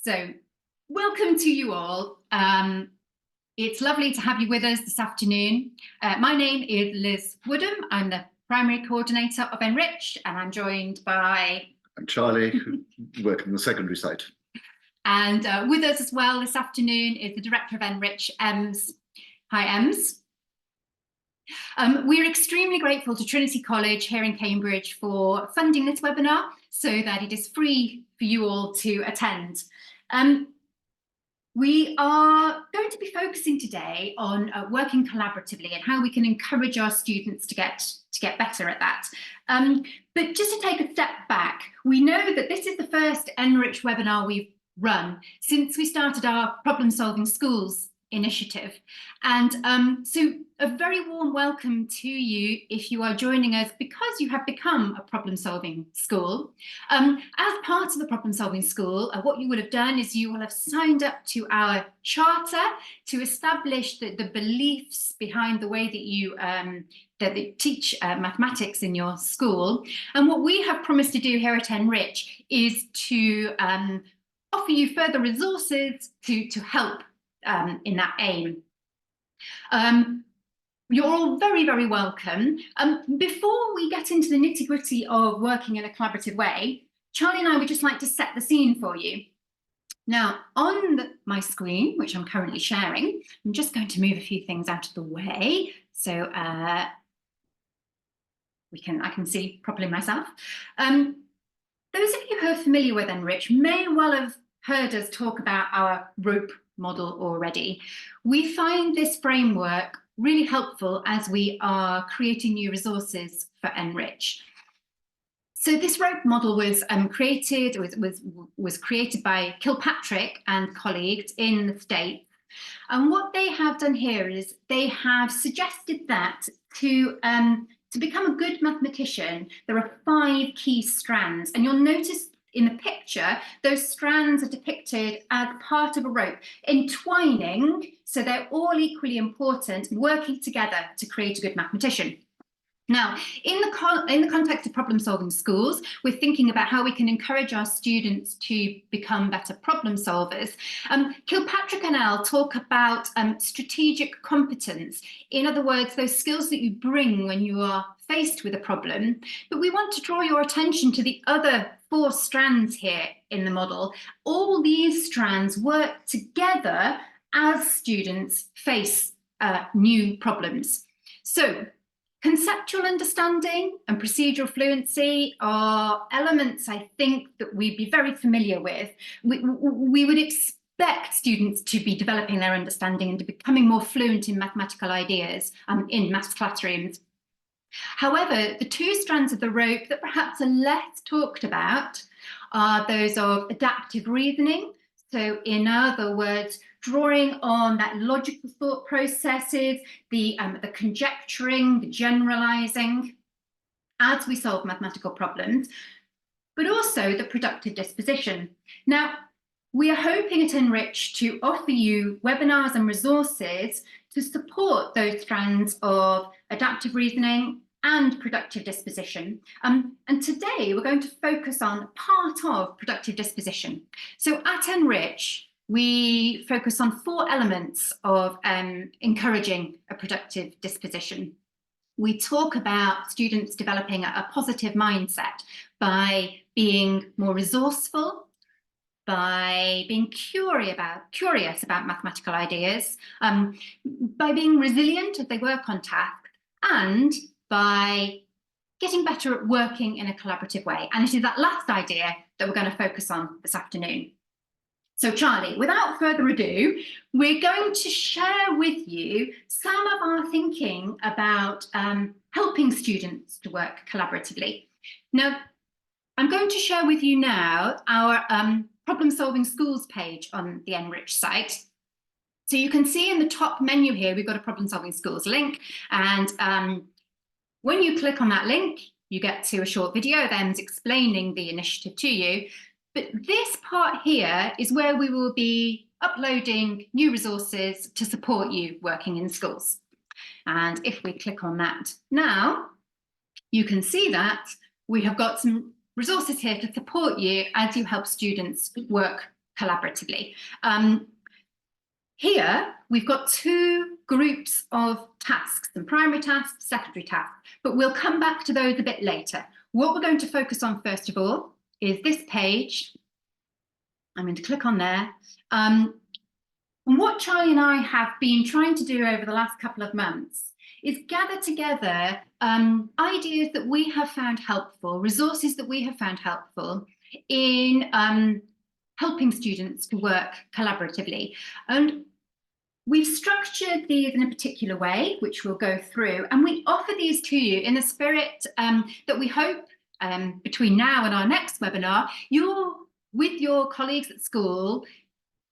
So welcome to you all. It's lovely to have you with us this afternoon. My name is Liz Woodham. I'm the primary coordinator of NRICH, and I'm joined by... I'm Charlie, who works on the secondary side. And with us as well this afternoon is the director of NRICH, Ems. Hi, Ems. We're extremely grateful to Trinity College here in Cambridge for funding this webinar so that it is free for you all to attend. We are going to be focusing today on working collaboratively and how we can encourage our students to get better at that. But just to take a step back, we know that this is the first NRICH webinar we've run since we started our Problem Solving Schools initiative. And so a very warm welcome to you if you are joining us because you have become a problem solving school. As part of the problem solving school, what you will have done is you will have signed up to our charter to establish the beliefs behind the way that you teach mathematics in your school. And what we have promised to do here at NRICH is to offer you further resources to help in that aim. You're all very, very welcome. Before we get into the nitty-gritty of working in a collaborative way, Charlie and I would just like to set the scene for you. Now, on my screen, which I'm currently sharing, I'm just going to move a few things out of the way so I can see properly myself. Those of you who are familiar with NRICH may well have heard us talk about our rope model already. We find this framework really helpful as we are creating new resources for NRICH. So this rope model was created by Kilpatrick and colleagues in the States. And what they have done here is they have suggested that to become a good mathematician, there are 5 key strands, and you'll notice in the picture, those strands are depicted as part of a rope, entwining, so they're all equally important, working together to create a good mathematician. Now, in the context of problem solving schools, we're thinking about how we can encourage our students to become better problem solvers. Kilpatrick and Al talk about strategic competence. In other words, those skills that you bring when you are faced with a problem. But we want to draw your attention to the other 4 strands here in the model. All these strands work together as students face new problems. So, conceptual understanding and procedural fluency are elements, I think, that we'd be very familiar with. We would expect students to be developing their understanding and to becoming more fluent in mathematical ideas in maths classrooms. However, the 2 strands of the rope that perhaps are less talked about are those of adaptive reasoning. So in other words, drawing on that logical thought processes, the conjecturing, the generalizing as we solve mathematical problems, but also the productive disposition. Now, we are hoping at NRICH to offer you webinars and resources to support those strands of adaptive reasoning and productive disposition. And today we're going to focus on part of productive disposition. So at NRICH, we focus on 4 elements of encouraging a productive disposition. We talk about students developing a positive mindset by being more resourceful, by being curious about mathematical ideas, by being resilient as they work on tasks, and by getting better at working in a collaborative way. And it is that last idea that we're going to focus on this afternoon. So Charlie, without further ado, we're going to share with you some of our thinking about helping students to work collaboratively. Now, I'm going to share with you now our Problem Solving Schools page on the NRICH site. So you can see in the top menu here, we've got a Problem Solving Schools link. And when you click on that link, you get to a short video of Ems explaining the initiative to you. But this part here is where we will be uploading new resources to support you working in schools. And if we click on that now, you can see that we have got some resources here to support you as you help students work collaboratively. Here, we've got two groups of tasks, some primary tasks, secondary tasks, but we'll come back to those a bit later. What we're going to focus on first of all is this page. I'm going to click on there. And what Charlie and I have been trying to do over the last couple of months is gather together ideas that we have found helpful, resources that we have found helpful in helping students to work collaboratively. And we've structured these in a particular way, which we'll go through, and we offer these to you in the spirit that we hope between now and our next webinar, you'll, with your colleagues at school,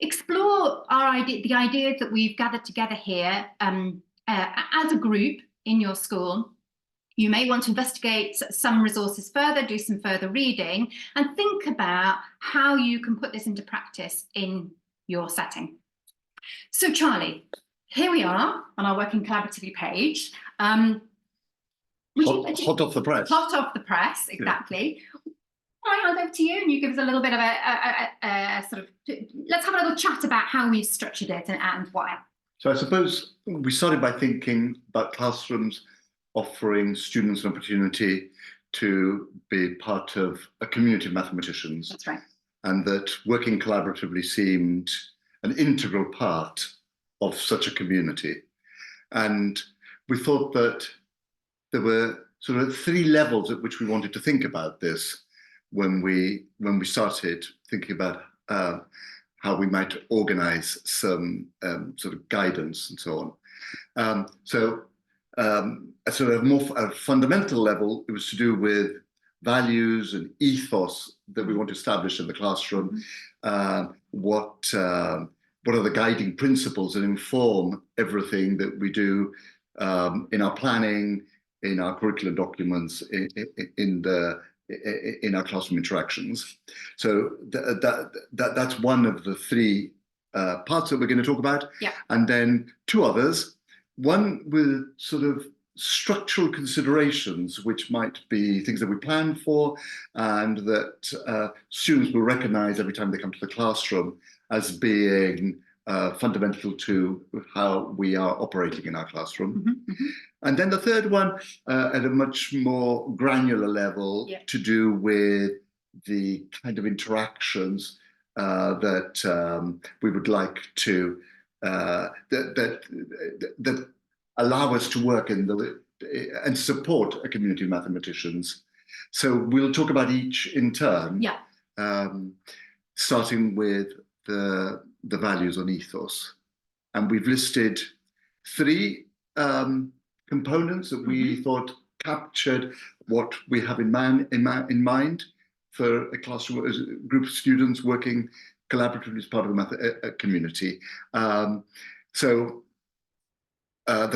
explore the ideas that we've gathered together here as a group in your school. You may want to investigate some resources further, do some further reading, and think about how you can put this into practice in your setting. So Charlie, here we are on our Working Collaboratively page. Hot off the press. Hot off the press, exactly. Yeah. I'll hand over to you and you give us a little bit of a sort of, let's have a little chat about how we've structured it and why. So I suppose we started by thinking about classrooms offering students an opportunity to be part of a community of mathematicians. That's right. And that working collaboratively seemed an integral part of such a community. And we thought that there were sort of three levels at which we wanted to think about this when we started thinking about how we might organize some sort of guidance and so on. A sort of more a fundamental level, it was to do with values and ethos that we want to establish in the classroom. What are the guiding principles that inform everything that we do in our planning, in our curriculum documents, in our classroom interactions. So that's one of the three parts that we're going to talk about. Yeah. And then two others. One with sort of structural considerations, which might be things that we plan for and that students will recognize every time they come to the classroom as being fundamental to how we are operating in our classroom. And then the third one at a much more granular level, yeah, to do with the kind of interactions that we would like to that allow us to work in and support a community of mathematicians. So we'll talk about each in turn. Yeah. Starting with the values on ethos, and we've listed three components that we thought captured what we have in mind for a classroom, as a group of students working collaboratively as part of a community. The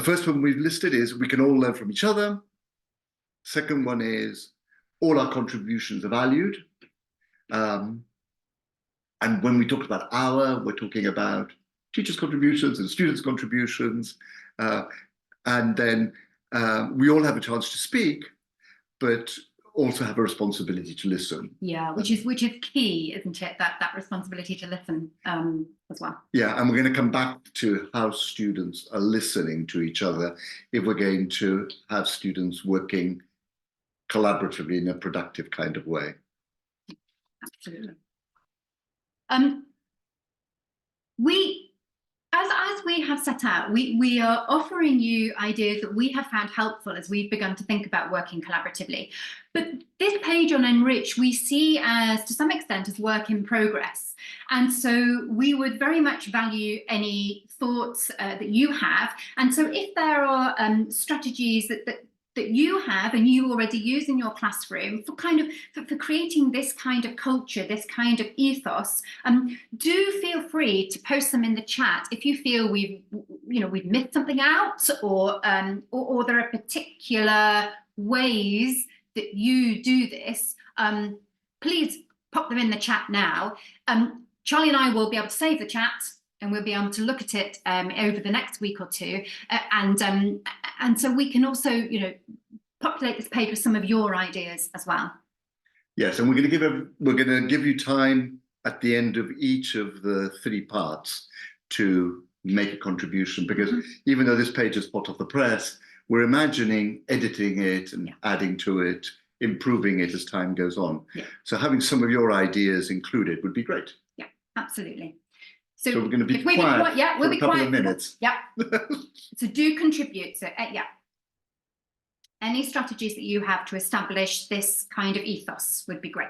first one we've listed is we can all learn from each other. Second one is all our contributions are valued. And when we talk about we're talking about teachers' contributions and students' contributions. And then we all have a chance to speak, but also have a responsibility to listen. Yeah, which is key, isn't it? That responsibility to listen as well. Yeah, and we're going to come back to how students are listening to each other if we're going to have students working collaboratively in a productive kind of way. Absolutely. As we have set out, we are offering you ideas that we have found helpful as we've begun to think about working collaboratively. But this page on NRICH we see as, to some extent, as work in progress. And so we would very much value any thoughts that you have. And so if there are strategies that you have and you already use in your classroom for creating this kind of culture, this kind of ethos, do feel free to post them in the chat if you feel we've missed something out, or there are particular ways that you do this. Please pop them in the chat now. Charlie and I will be able to save the chat, and we'll be able to look at it over the next week or two, and so we can also, populate this page with some of your ideas as well. Yes, and we're going to give you time at the end of each of the 3 parts to make a contribution, because even though this page is hot off the press, we're imagining editing it and adding to it, improving it as time goes on. So having some of your ideas included would be great. Yeah, absolutely. So we're going to be quiet for a couple of minutes. Yeah. So do contribute. So any strategies that you have to establish this kind of ethos would be great.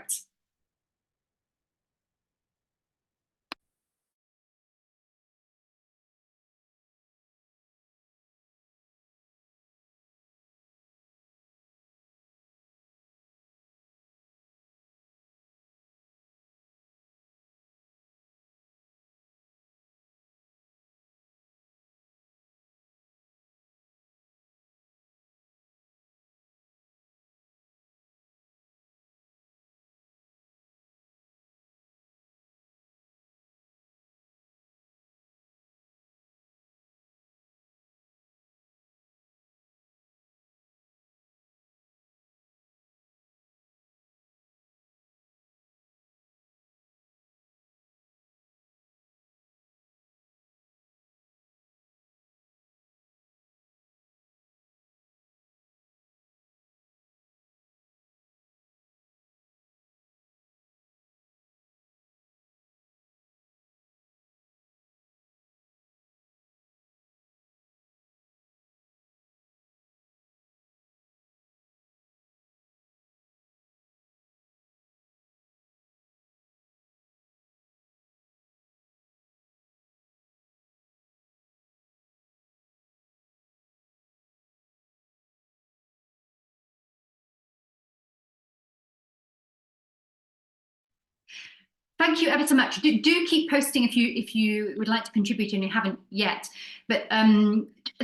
Thank you ever so much. Do keep posting if you would like to contribute and you haven't yet. But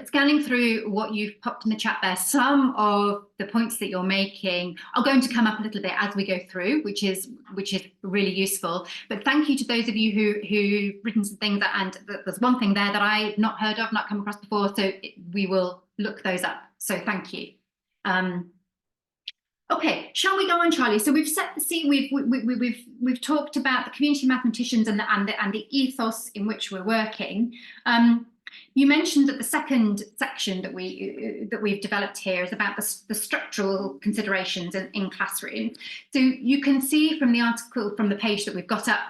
scanning through what you've popped in the chat there, some of the points that you're making are going to come up a little bit as we go through, which is really useful. But thank you to those of you who've written some things, and there's one thing there that I've not heard of, not come across before, so we will look those up. So thank you. Okay, shall we go on, Charlie? So we've set the scene. We've talked about the community mathematicians and the ethos in which we're working. You mentioned that the second section that we've developed here is about the structural considerations in classroom. So you can see from the article, from the page that we've got up,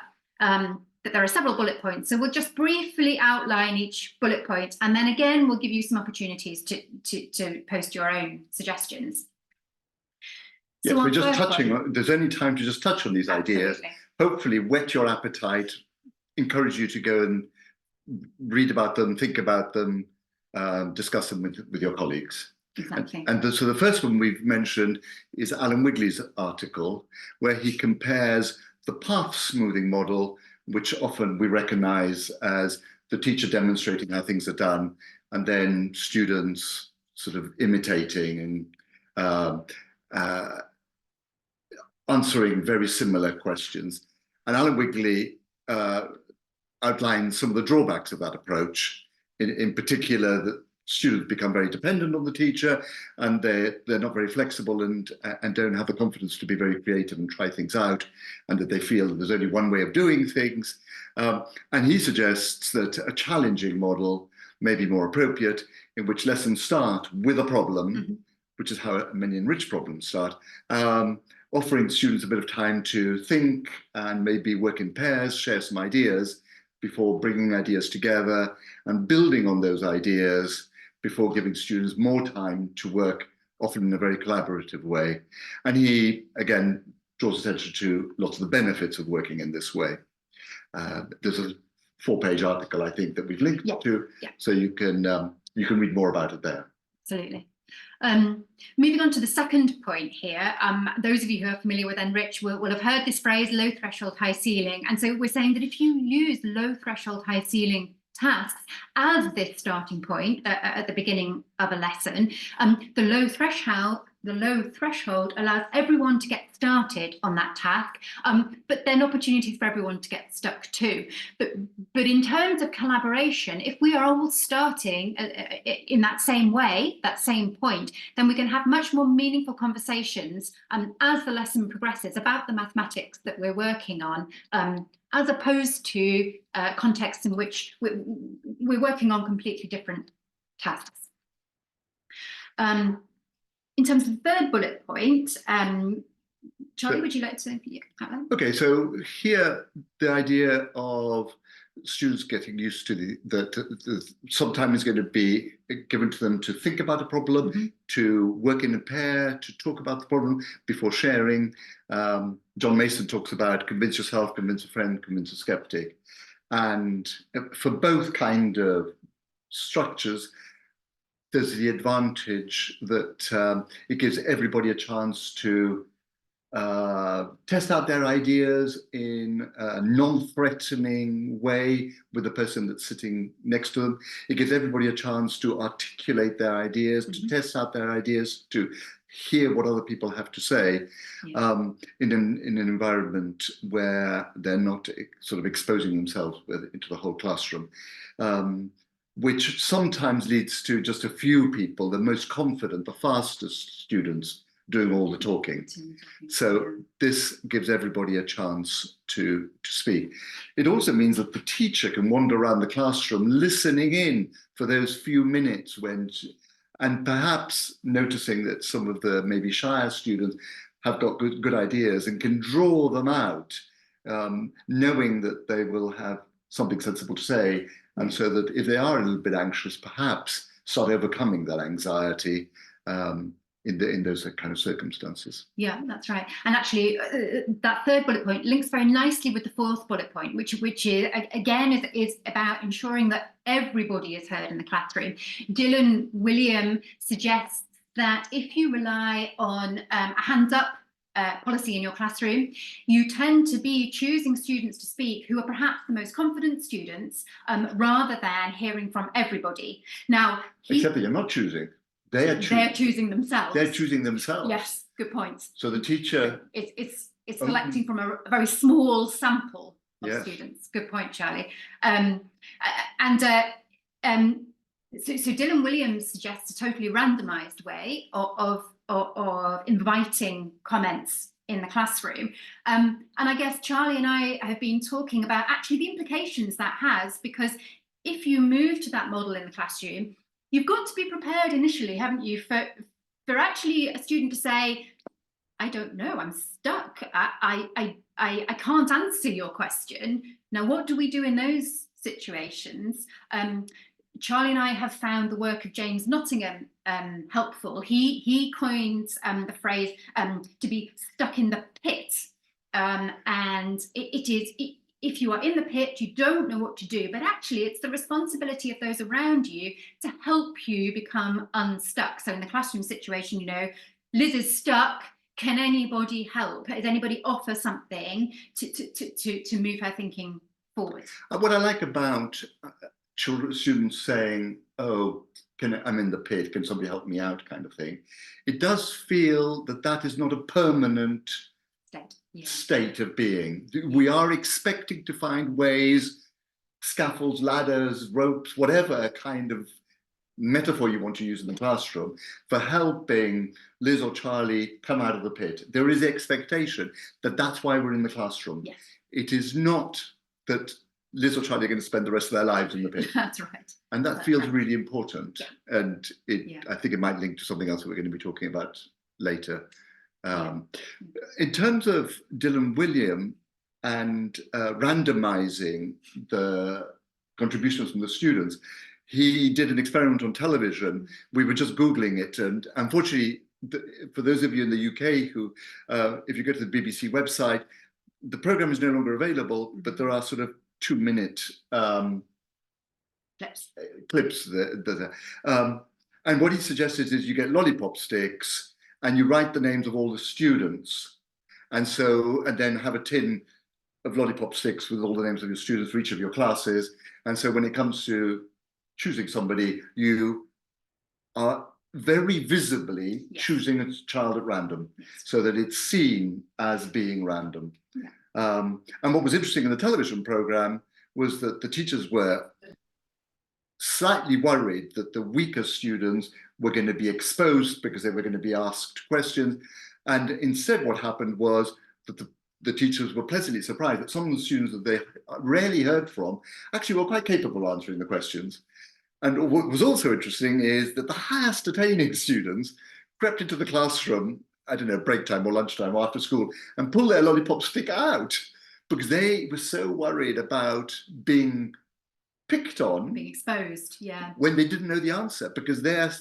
that there are several bullet points. So we'll just briefly outline each bullet point, and then again we'll give you some opportunities to post your own suggestions. Yes, so we're just touching on, there's only time to just touch on these ideas, hopefully whet your appetite, encourage you to go and read about them, think about them, discuss them with your colleagues. Exactly. So the first one we've mentioned is Alan Wigley's article, where he compares the path smoothing model, which often we recognize as the teacher demonstrating how things are done, and then students sort of imitating and answering very similar questions. And Alan Wigley outlines some of the drawbacks of that approach, in particular that students become very dependent on the teacher, and they're not very flexible and don't have the confidence to be very creative and try things out, and that they feel that there's only one way of doing things. And he suggests that a challenging model may be more appropriate, in which lessons start with a problem, which is how many NRICH problems start, offering students a bit of time to think and maybe work in pairs, share some ideas before bringing ideas together, and building on those ideas before giving students more time to work, often in a very collaborative way. And he, again, draws attention to lots of the benefits of working in this way. There's a 4-page article, I think, that we've linked to, so you can read more about it there. Absolutely. Moving on to the second point here, those of you who are familiar with NRICH will have heard this phrase, low threshold, high ceiling. And so we're saying that if you use low threshold, high ceiling tasks as this starting point at the beginning of a lesson, the low threshold the low threshold allows everyone to get started on that task, but then opportunities for everyone to get stuck too. But in terms of collaboration, if we are all starting in that same way, that same point, then we can have much more meaningful conversations as the lesson progresses about the mathematics that we're working on, as opposed to contexts in which we're working on completely different tasks. In terms of the third bullet point, Charlie, would you like to have that? Okay, so here the idea of students getting used to that some time is going to be given to them to think about a problem, to work in a pair, to talk about the problem before sharing. John Mason talks about convince yourself, convince a friend, convince a skeptic. And for both kind of structures, there's the advantage that it gives everybody a chance to test out their ideas in a non-threatening way with the person that's sitting next to them. It gives everybody a chance to articulate their ideas, to test out their ideas, to hear what other people have to say, in an environment where they're not sort of exposing themselves into the whole classroom. Which sometimes leads to just a few people, the most confident, the fastest students, doing all the talking. So this gives everybody a chance to speak. It also means that the teacher can wander around the classroom listening in for those few minutes and perhaps noticing that some of the maybe shyer students have got good ideas and can draw them out, knowing that they will have something sensible to say. And so that if they are a little bit anxious, perhaps start overcoming that anxiety in those kind of circumstances. Yeah, that's right. And actually, that third bullet point links very nicely with the fourth bullet point, which is, again, is about ensuring that everybody is heard in the classroom. Dylan William suggests that if you rely on a hands up policy in your classroom, you tend to be choosing students to speak who are perhaps the most confident students, rather than hearing from everybody. Now, except that you're not choosing. They're choosing themselves. They're choosing themselves. Yes, good point. So the teacher... It's selecting from a very small sample of students. Good point, Charlie. So Dylan Williams suggests a totally randomised way of inviting comments in the classroom. And I guess Charlie and I have been talking about actually the implications that has, because if you move to that model in the classroom, you've got to be prepared initially, haven't you, for actually a student to say, I don't know, I'm stuck. I can't answer your question. Now, what do we do in those situations? Charlie and I have found the work of James Nottingham helpful. He coined the phrase to be stuck in the pit. And it is, if you are in the pit, you don't know what to do, but actually it's the responsibility of those around you to help you become unstuck. So in the classroom situation, you know, Liz is stuck. Can anybody help? Does anybody offer something to move her thinking forward? What I like about students saying, oh, I'm in the pit, can somebody help me out, kind of thing, it does feel that that is not a permanent state of being. We are expecting to find ways, scaffolds, ladders, ropes, whatever kind of metaphor you want to use in the classroom, for helping Liz or Charlie come out of the pit. There is expectation that that's why we're in the classroom. Yes. It is not that Liz or Charlie are going to spend the rest of their lives in the pit. That's right. And that feels really important. Yeah. And I think it might link to something else that we're going to be talking about later. In terms of Dylan William and randomizing the contributions from the students, he did an experiment on television. We were just Googling it. And unfortunately, for those of you in the UK who, if you go to the BBC website, the program is no longer available, but there are sort of 2-minute clips there. And what he suggested is you get lollipop sticks and you write the names of all the students. And then have a tin of lollipop sticks with all the names of your students for each of your classes. And so when it comes to choosing somebody, you are very visibly Yes. choosing a child at random, Yes. so that it's seen as being random. Yeah. And what was interesting in the television program was that the teachers were slightly worried that the weaker students were going to be exposed because they were going to be asked questions. And instead, what happened was that the teachers were pleasantly surprised that some of the students that they rarely heard from actually were quite capable of answering the questions. And what was also interesting is that the highest attaining students crept into the classroom, I don't know, break time or lunchtime or after school, and pulled their lollipop stick out because they were so worried about being picked on, being exposed, yeah, when they didn't know the answer, because their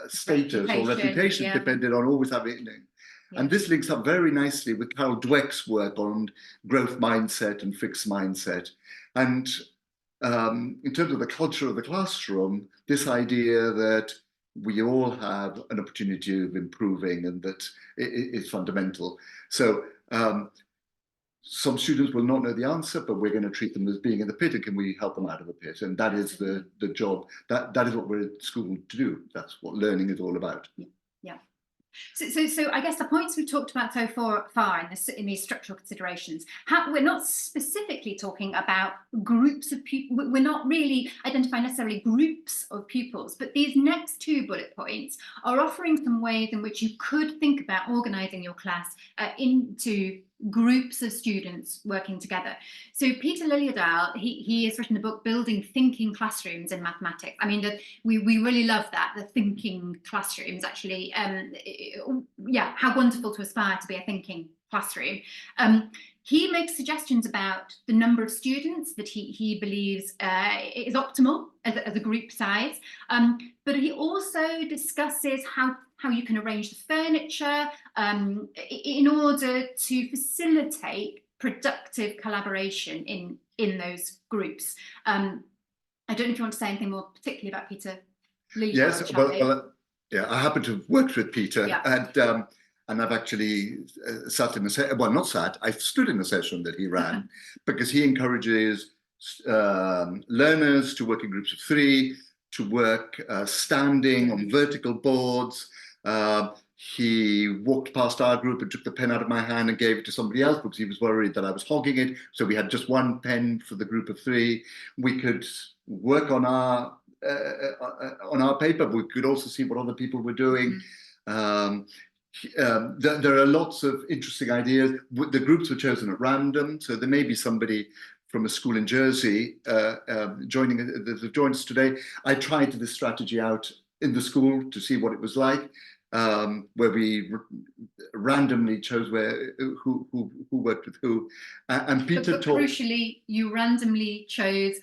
status or reputation yeah. depended on always having. Yeah. And this links up very nicely with Carol Dweck's work on growth mindset and fixed mindset. And in terms of the culture of the classroom, this idea that we all have an opportunity of improving and that it is fundamental. So some students will not know the answer, but we're going to treat them as being in the pit, and can we help them out of the pit? And that is the job. That is what we're at school to do. That's what learning is all about. Yeah. So I guess the points we've talked about so far in these structural considerations, we're not specifically talking about groups of people. We're not really identifying necessarily groups of pupils, but these next two bullet points are offering some ways in which you could think about organising your class into groups of students working together. So Peter Liljedahl, he has written a book, Building Thinking Classrooms in Mathematics. I mean, we really love that, the thinking classrooms, actually. Yeah, how wonderful to aspire to be a thinking classroom. He makes suggestions about the number of students that he believes is optimal as a group size, but he also discusses how you can arrange the furniture in order to facilitate productive collaboration in those groups. I don't know if you want to say anything more particularly about Peter Liljedahl. Yes, well, yeah, I happen to have worked with Peter, yeah. And I've actually sat in a session, well, not sat, I've stood in a session that he ran because he encourages learners to work in groups of 3, to work standing on vertical boards. He walked past our group and took the pen out of my hand and gave it to somebody else because he was worried that I was hogging it. So we had just one pen for the group of 3. We could work on our paper, but we could also see what other people were doing. There are lots of interesting ideas. The groups were chosen at random, so there may be somebody from a school in Jersey joined us today. I tried this strategy out in the school to see what it was like, where we randomly chose who worked with who. And Peter but crucially, you randomly chose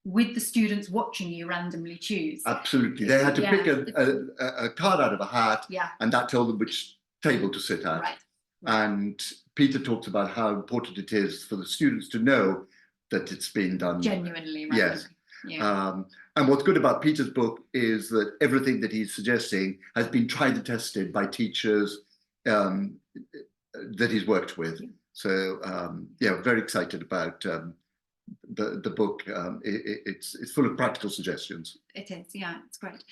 with the students watching you randomly choose. Absolutely. They had to pick a card out of a hat, and that told them which table to sit at. Right. And Peter talks about how important it is for the students to know that it's been done genuinely. Randomly. Yes. Yeah. And what's good about Peter's book is that everything that he's suggesting has been tried and tested by teachers that he's worked with. Yeah. So yeah, very excited about the book. It's full of practical suggestions. It is, yeah, it's great.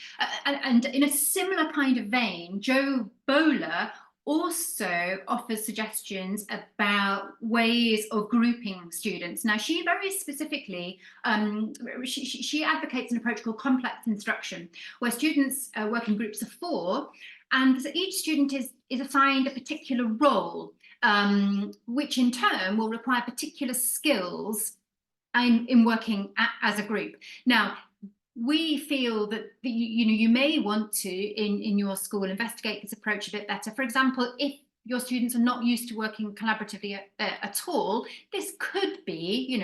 And in a similar kind of vein, Jo Bowler also offers suggestions about ways of grouping students. Now, she very specifically, she advocates an approach called complex instruction, where students work in groups of 4, and each student is assigned a particular role, which in turn will require particular skills in working as a group. Now, we feel that you may want to in your school investigate this approach a bit better. For example, if your students are not used to working collaboratively at all, this could be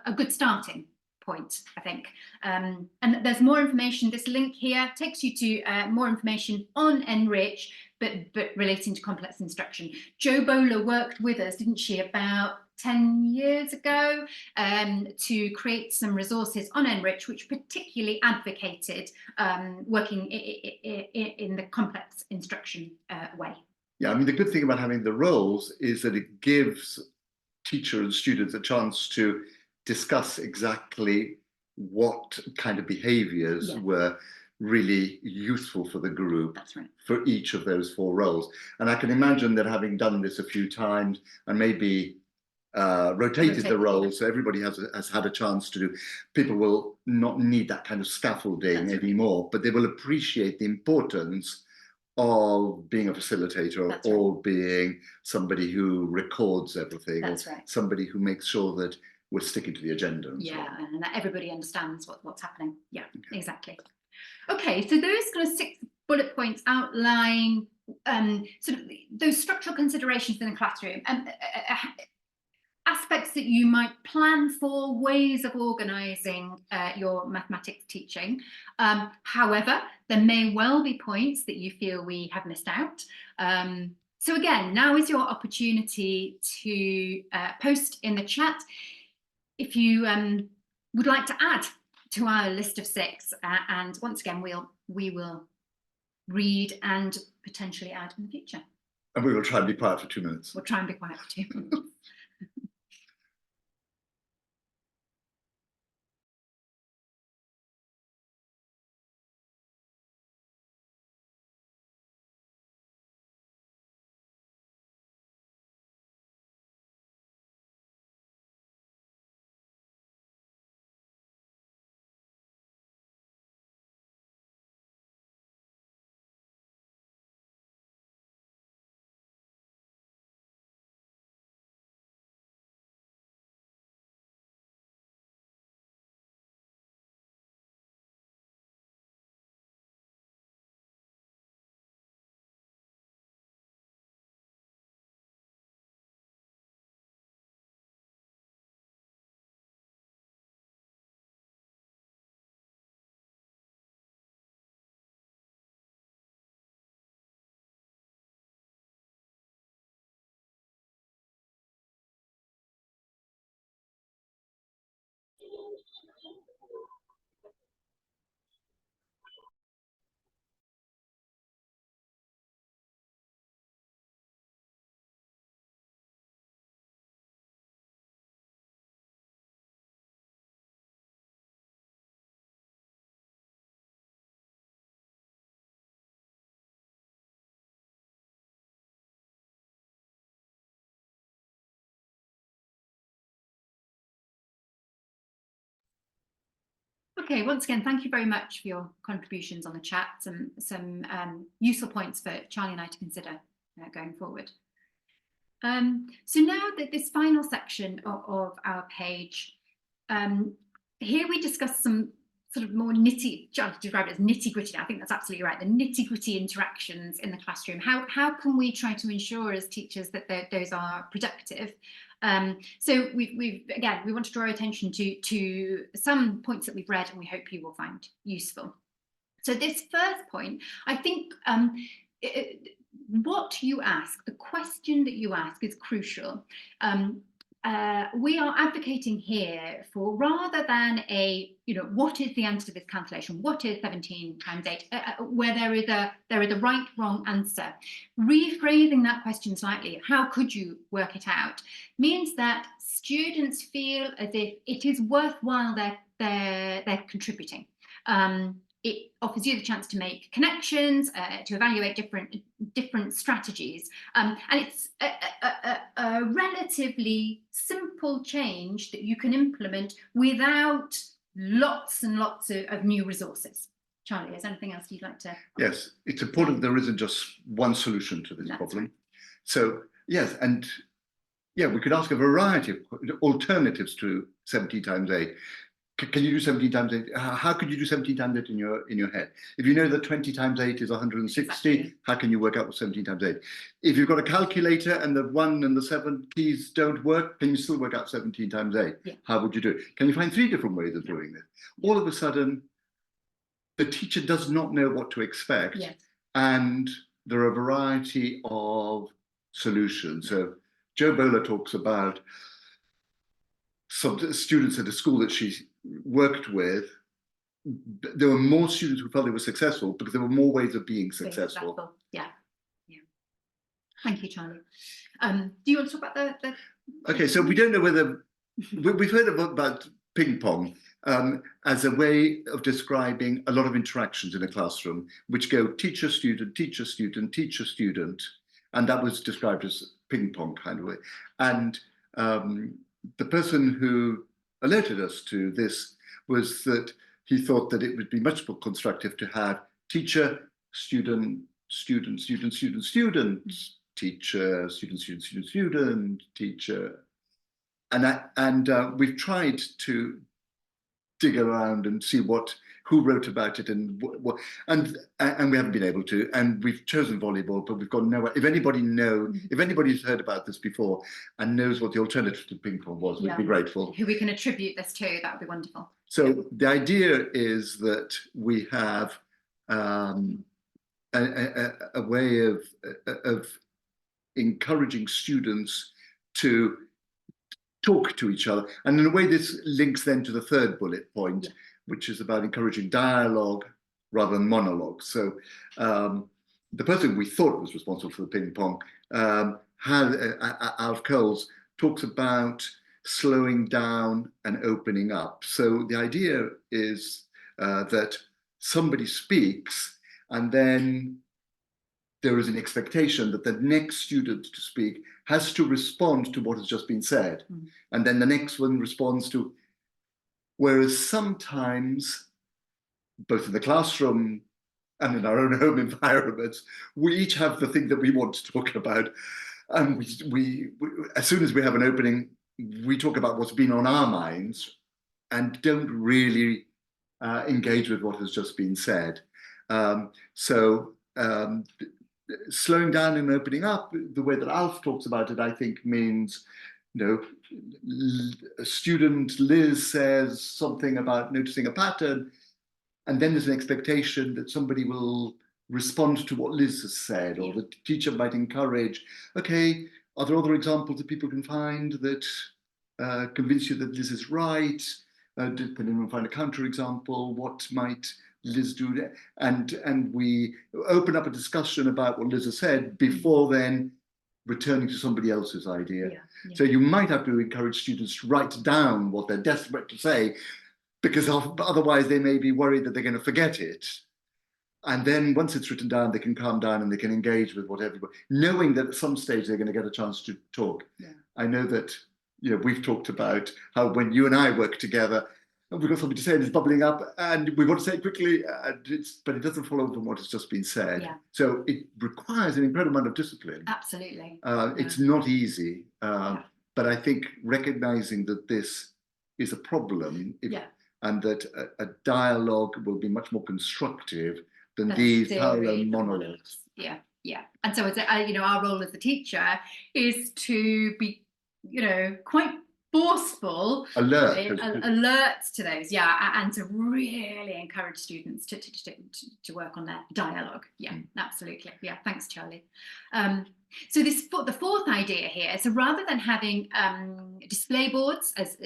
a good starting point, I think. And there's more information. This link here takes you to more information on NRICH, but relating to complex instruction. Jo Bowler worked with us, didn't she, about 10 years ago to create some resources on NRICH, which particularly advocated working in the complex instruction way. Yeah, I mean, the good thing about having the roles is that it gives teachers and students a chance to discuss exactly what kind of behaviors were really useful for the group. That's right. For each of those 4 roles. And I can imagine that having done this a few times and maybe rotated the roles, so everybody has had a chance to do, people will not need that kind of scaffolding anymore, but they will appreciate the importance of being a facilitator or being somebody who records everything, or somebody who makes sure that we're sticking to the agenda. And that everybody understands what's happening. Exactly. Okay, so those kind of 6 bullet points outline sort of those structural considerations in the classroom and aspects that you might plan for, ways of organising your mathematics teaching. However, there may well be points that you feel we have missed out. So again, now is your opportunity to post in the chat if you would like to add to our list of 6, and once again we will read and potentially add in the future. And we will try and be quiet for 2 minutes. We'll try and be quiet for 2 minutes. Okay, once again, thank you very much for your contributions on the chat. Some useful points for Charlie and I to consider going forward. So now that this final section of our page, here we discuss some sort of more Charlie described it as nitty-gritty. I think that's absolutely right. The nitty-gritty interactions in the classroom. How can we try to ensure as teachers that those are productive? So we want to draw attention to some points that we've read and we hope you will find useful. So this first point, I think what you ask, the question that you ask is crucial. We are advocating here for, rather than what is the answer to this calculation? What is 17 times 8? Where there is a right, wrong answer. Rephrasing that question slightly, how could you work it out, means that students feel as if it is worthwhile they're contributing. It offers you the chance to make connections, to evaluate different strategies, and it's a relatively simple change that you can implement without lots and lots of new resources. Charlie, is there anything else you'd like to? Yes, it's important there isn't just one solution to this problem. Right. So yes, and yeah, we could ask a variety of alternatives to 17 times 8. Can you do 17 times 8? How could you do 17 times 8 in your head? If you know that 20 times 8 is 160, exactly. How can you work out what 17 times 8? If you've got a calculator and the 1 and the 7 keys don't work, can you still work out 17 times 8? Yeah. How would you do it? Can you find 3 different ways of doing this? All of a sudden, the teacher does not know what to expect. Yes. And there are a variety of solutions. So Jo Bowler talks about some students at a school that she worked with. There were more students who felt they were successful because there were more ways of being successful. Yeah. Thank you, Charlie. Do you want to talk about the... Okay, so we don't know whether... We've heard about ping pong, as a way of describing a lot of interactions in a classroom, which go teacher, student, teacher, student, teacher, student. And that was described as ping pong kind of way. And the person who alerted us to this was that he thought that it would be much more constructive to have teacher, student, student, student, student, student, teacher, student, student, student, student, teacher. And we've tried to dig around and see who wrote about it and what, and we haven't been able to. And we've chosen volleyball, but we've got nowhere. If anybody's heard about this before and knows what the alternative to ping pong was, we'd be grateful. Who we can attribute this to, that would be wonderful. So the idea is that we have a way of encouraging students to talk to each other. And in a way, this links then to the third bullet point, which is about encouraging dialogue rather than monologue. So the person we thought was responsible for the ping pong, Alf Coles, talks about slowing down and opening up. So the idea is that somebody speaks, and then there is an expectation that the next student to speak has to respond to what has just been said. And then the next one responds to, whereas sometimes, both in the classroom and in our own home environments, we each have the thing that we want to talk about. And we as soon as we have an opening, we talk about what's been on our minds and don't really engage with what has just been said. Slowing down and opening up, the way that Alf talks about it, I think means, student Liz says something about noticing a pattern, and then there's an expectation that somebody will respond to what Liz has said, or the teacher might encourage, okay, are there other examples that people can find that convince you that Liz is right? Did anyone find a counterexample? What might Liz do? And we open up a discussion about what Liz has said before then returning to somebody else's idea. So you might have to encourage students to write down what they're desperate to say, because otherwise they may be worried that they're going to forget it. And then once it's written down, they can calm down and they can engage with what everybody, knowing that at some stage they're going to get a chance to talk. I know that we've talked about how when you and I work together, and we've got something to say and it's bubbling up and we want to say it quickly, but it doesn't follow from what has just been said. So it requires an incredible amount of discipline. Absolutely. It's not easy, but I think recognizing that this is a problem and that a dialogue will be much more constructive than these parallel monologues. And so it's our role as a teacher is to be quite forceful, alert to those, and to really encourage students to work on their dialogue. Absolutely. Thanks, Charlie. So the fourth idea here, so rather than having display boards as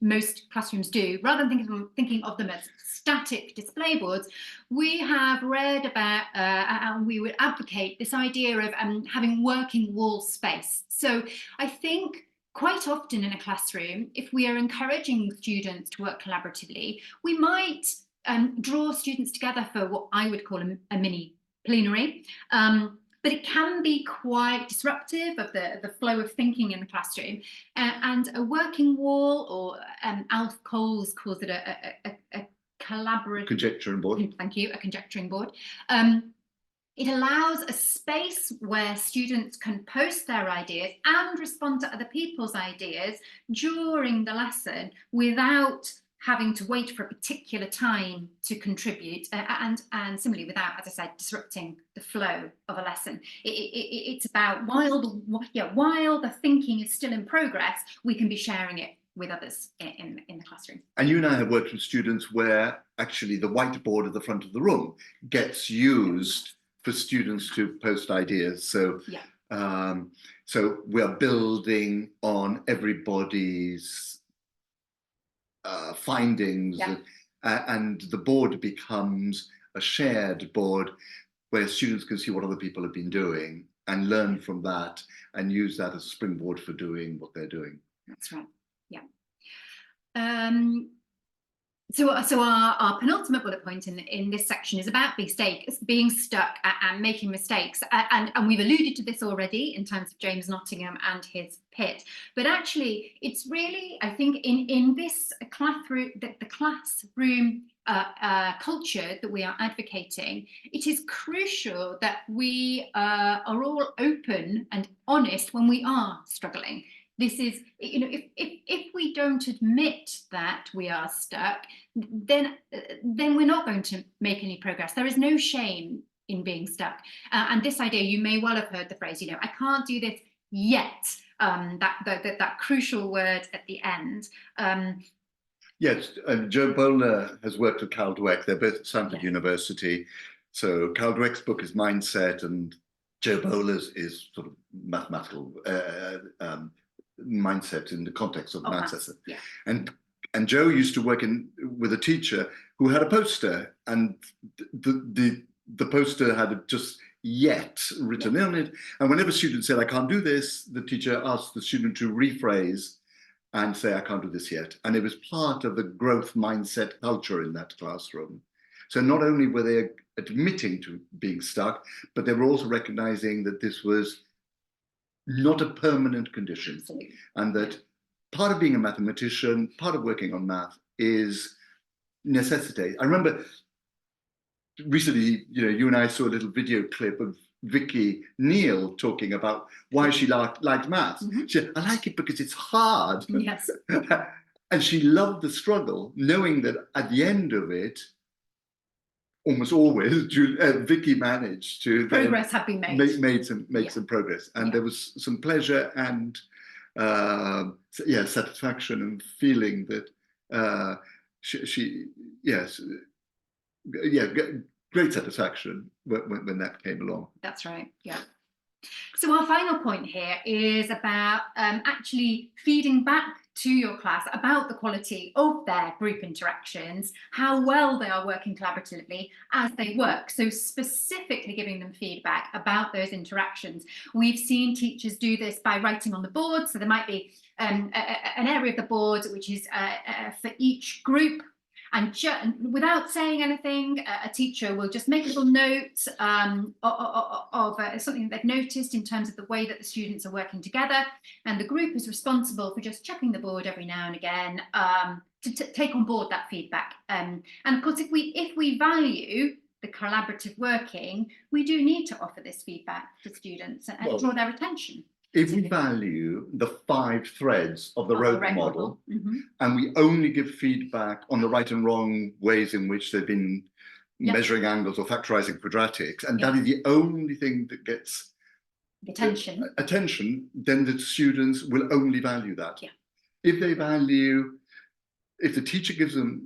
most classrooms do, rather than thinking of them as static display boards, we have read about and we would advocate this idea of having working wall space. So I think quite often in a classroom, if we are encouraging students to work collaboratively, we might draw students together for what I would call a mini plenary. But it can be quite disruptive of the flow of thinking in the classroom. And a working wall, or Alf Coles calls it a collaborative... Conjecturing board. Thank you, a conjecturing board. It allows a space where students can post their ideas and respond to other people's ideas during the lesson without having to wait for a particular time to contribute, and similarly without, as I said, disrupting the flow of a lesson. It's about while the thinking is still in progress, we can be sharing it with others in the classroom. And you and I have worked with students where actually the whiteboard at the front of the room gets used for students to post ideas. So so we're building on everybody's findings, and the board becomes a shared board where students can see what other people have been doing and learn from that and use that as a springboard for doing what they're doing. That's right. So our penultimate bullet point in this section is about being stuck and making mistakes. And we've alluded to this already in terms of James Nottingham and his pit. But actually, it's really, I think, in this classroom, the classroom culture that we are advocating, it is crucial that we are all open and honest when we are struggling. This is, you know, if we don't admit that we are stuck, then we're not going to make any progress. There is no shame in being stuck. And this idea, you may well have heard the phrase, you know, I can't do this yet. That crucial word at the end. Yes, and Joe Bowler has worked with Cal Dweck. They're both at Stanford University. So Cal Dweck's book is Mindset, and Joe Bowler's is sort of mathematical mindset in the context of maths. Yeah. And Joe used to work with a teacher who had a poster, and the poster had just yet written on it. And whenever students said, I can't do this, the teacher asked the student to rephrase and say, I can't do this yet. And it was part of the growth mindset culture in that classroom. So not only were they admitting to being stuck, but they were also recognizing that this was not a permanent condition. Absolutely. And that part of being a mathematician, part of working on math is necessitate. I remember recently, you know, you and I saw a little video clip of Vicky Neal talking about why she liked maths. Mm-hmm. She said, I like it because it's hard. Yes. And she loved the struggle, knowing that at the end of it, almost always, Vicky managed to progress had been made. Made some progress, and there was some pleasure and satisfaction and feeling that great satisfaction when that came along. That's right. Yeah. So our final point here is about actually feeding back to your class about the quality of their group interactions, how well they are working collaboratively as they work. So specifically giving them feedback about those interactions. We've seen teachers do this by writing on the board. So there might be an area of the board which is for each group. And without saying anything, a teacher will just make a little note of something that they've noticed in terms of the way that the students are working together. And the group is responsible for just checking the board every now and again to take on board that feedback. And of course, if we value the collaborative working, we do need to offer this feedback to students and draw their attention. If we value the 5 threads of the rope model, mm-hmm. and we only give feedback on the right and wrong ways in which they've been measuring angles or factorizing quadratics, and that is the only thing that gets attention, then the students will only value that. Yeah. If the teacher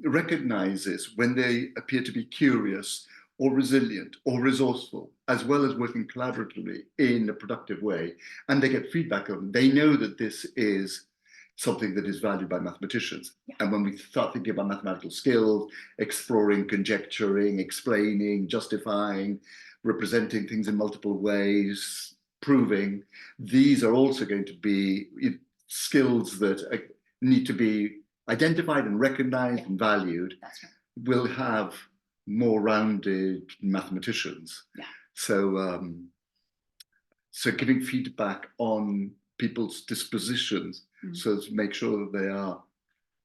recognizes when they appear to be curious or resilient or resourceful, as well as working collaboratively in a productive way, and they get feedback on it, they know that this is something that is valued by mathematicians. Yeah. And when we start thinking about mathematical skills, exploring, conjecturing, explaining, justifying, representing things in multiple ways, proving, these are also going to be skills that need to be identified and recognized and valued. That's right. Will have more rounded mathematicians. Yeah. So giving feedback on people's dispositions so as to make sure that they are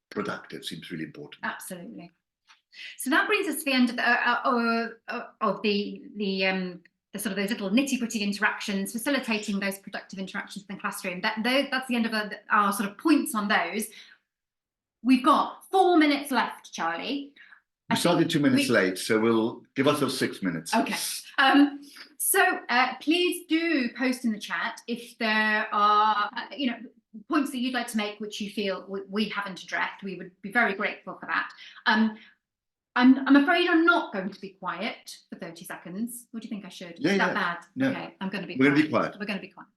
productive seems really important. Absolutely. So that brings us to the end of the sort of those little nitty-gritty interactions, facilitating those productive interactions in the classroom. That's the end of our sort of points on those. We've got 4 minutes left, Charlie. We started 2 minutes late, so we'll give ourselves 6 minutes. Okay. So please do post in the chat if there are, points that you'd like to make which you feel we haven't addressed. We would be very grateful for that. I'm afraid I'm not going to be quiet for 30 seconds. What do you think I should? Is that bad? No. Okay, I'm going to be We're quiet. going to be quiet. We're going to be quiet.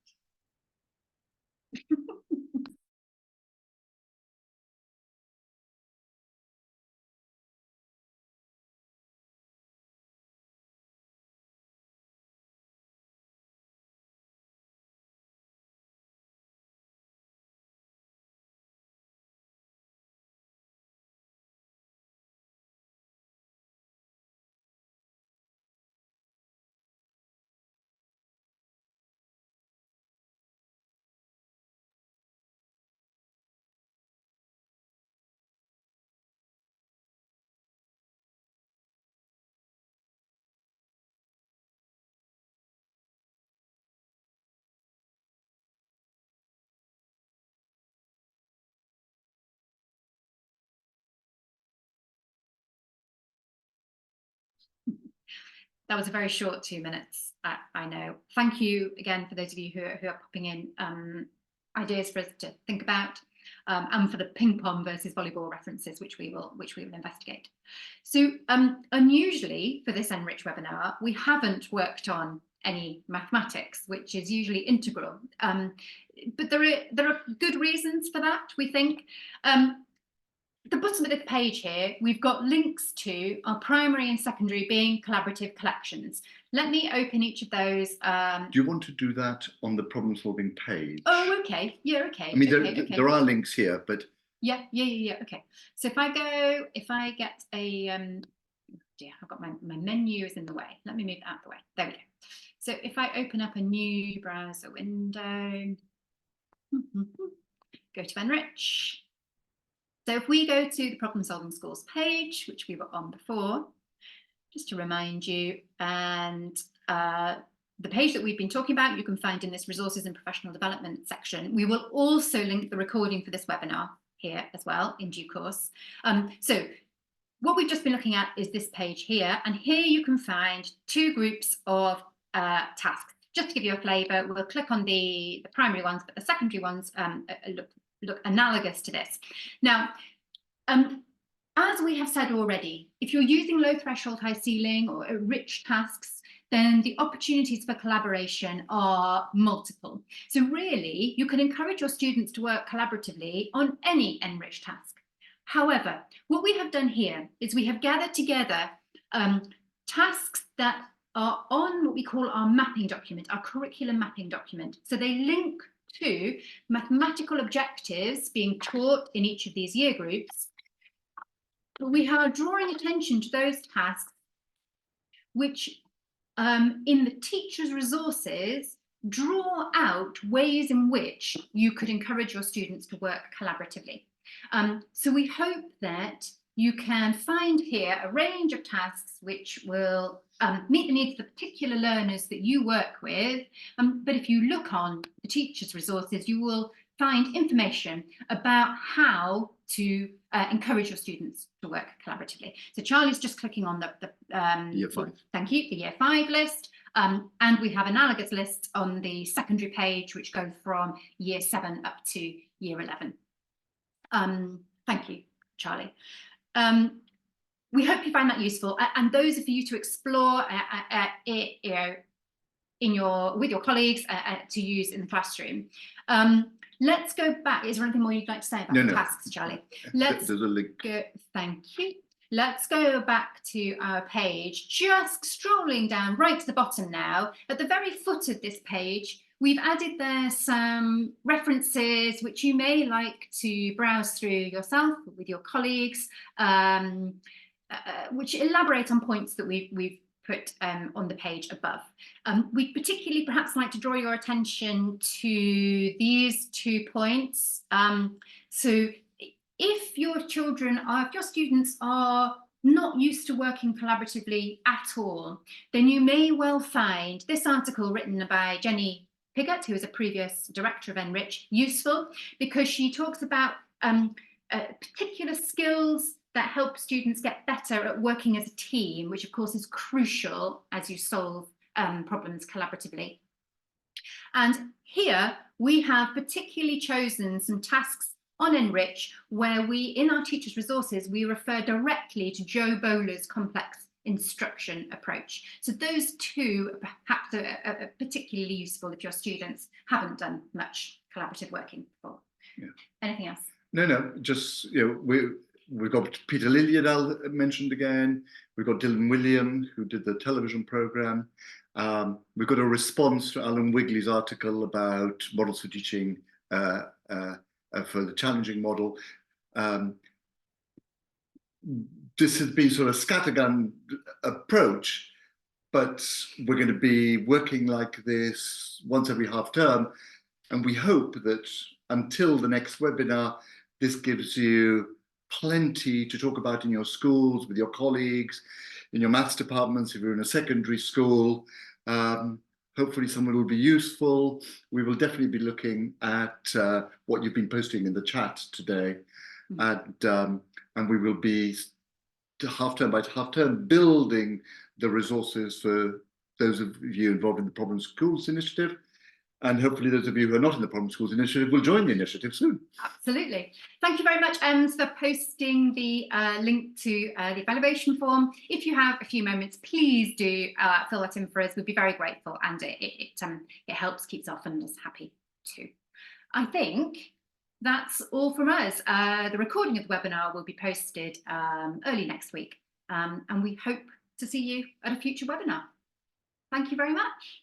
that was a very short 2 minutes, I know. Thank you again for those of you who are popping in ideas for us to think about, and for the ping pong versus volleyball references, which we will investigate. So unusually for this NRICH webinar, we haven't worked on any mathematics, which is usually integral. But there are good reasons for that, we think. The bottom of this page here, we've got links to our primary and secondary being collaborative collections. Let me open each of those. Do you want to do that on the problem solving page? Oh, okay. Yeah, okay. I mean, okay. there are links here, but yeah. Okay. So if I get a dear, I've got my menu is in the way. Let me move it out of the way. There we go. So if I open up a new browser window, go to NRICH. So if we go to the problem solving schools page, which we were on before, just to remind you, and the page that we've been talking about, you can find in this resources and professional development section. We will also link the recording for this webinar here as well in due course. So what we've just been looking at is this page here, and here you can find two groups of tasks. Just to give you a flavour, we'll click on the primary ones, but the secondary ones look analogous to this. Now, as we have said already, if you're using low threshold, high ceiling or rich tasks, then the opportunities for collaboration are multiple. So really, you can encourage your students to work collaboratively on any NRICH task. However, what we have done here is we have gathered together tasks that are on what we call our mapping document, our curriculum mapping document. So they link to mathematical objectives being taught in each of these year groups. But we are drawing attention to those tasks which, in the teacher's resources, draw out ways in which you could encourage your students to work collaboratively. So we hope that you can find here a range of tasks which will meet the needs of the particular learners that you work with. But if you look on the teacher's resources, you will find information about how to encourage your students to work collaboratively. So Charlie's just clicking on the year 5. Thank you, the year 5 list. And we have analogous lists on the secondary page, which go from year 7 up to year 11. Thank you, Charlie. We hope you find that useful, and those are for you to explore with your colleagues to use in the classroom. Let's go back. Is there anything more you'd like to say about the tasks, Charlie? There's a link. Thank you. Let's go back to our page, just strolling down right to the bottom now. At the very foot of this page, we've added there some references which you may like to browse through yourself with your colleagues, which elaborate on points that we've put on the page above. We'd particularly perhaps like to draw your attention to these 2 points. So if your students are not used to working collaboratively at all, then you may well find this article written by Jenny Piggott, who is a previous director of NRICH, useful, because she talks about particular skills that help students get better at working as a team, which of course is crucial as you solve problems collaboratively. And here we have particularly chosen some tasks on NRICH where we, in our teachers' resources, we refer directly to Joe Bowler's complex instruction approach. So those two perhaps are particularly useful if your students haven't done much collaborative working before. Yeah. Anything else? No, just, we've got Peter Lilliedal mentioned again. We've got Dylan William, who did the television programme. We've got a response to Alan Wigley's article about models for teaching for the challenging model. This has been sort of scattergun approach, but we're going to be working like this once every half term. And we hope that until the next webinar, this gives you plenty to talk about in your schools, with your colleagues, in your maths departments, if you're in a secondary school. Hopefully someone will be useful. We will definitely be looking at what you've been posting in the chat today. And we will be half term by half term, building the resources for those of you involved in the Problem Schools Initiative. And hopefully those of you who are not in the Problem Schools Initiative will join the initiative soon. Absolutely. Thank you very much, for posting the link to the evaluation form. If you have a few moments, please do fill that in for us. We'd be very grateful, and it helps, keeps our funders happy too. I think that's all from us. The recording of the webinar will be posted early next week, and we hope to see you at a future webinar. Thank you very much.